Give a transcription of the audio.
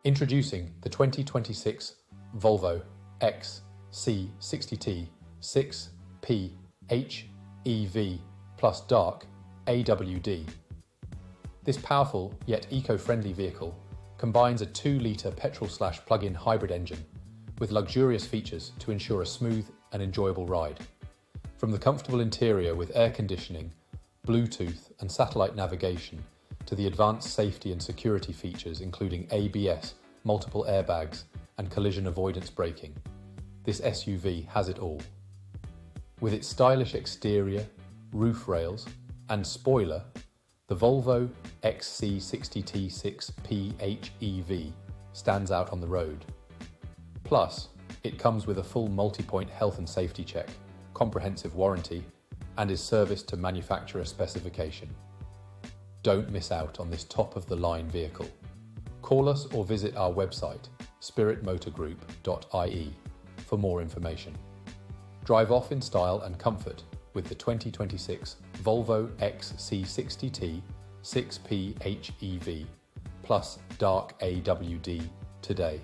Introducing the 2026 Volvo Xc60 6P HEV plus dark AWD. This powerful yet eco-friendly vehicle combines a 2-litre petrol/plug-in hybrid engine with luxurious features to ensure a smooth and enjoyable ride. From the comfortable interior with air conditioning, Bluetooth and satellite navigation to the advanced safety and security features including ABS, multiple airbags and collision avoidance braking, this SUV has it all. With its stylish exterior, roof rails and spoiler, the Volvo XC60 6P HEV stands out on the road. Plus, it comes with a full multi-point health and safety check, comprehensive warranty, and is serviced to manufacturer specification. Don't miss out on this top-of-the-line vehicle. Call us or visit our website, spiritmotorgroup.ie, for more information. Drive off in style and comfort with the 2026 Volvo XC60 6P HEV plus dark AWD today.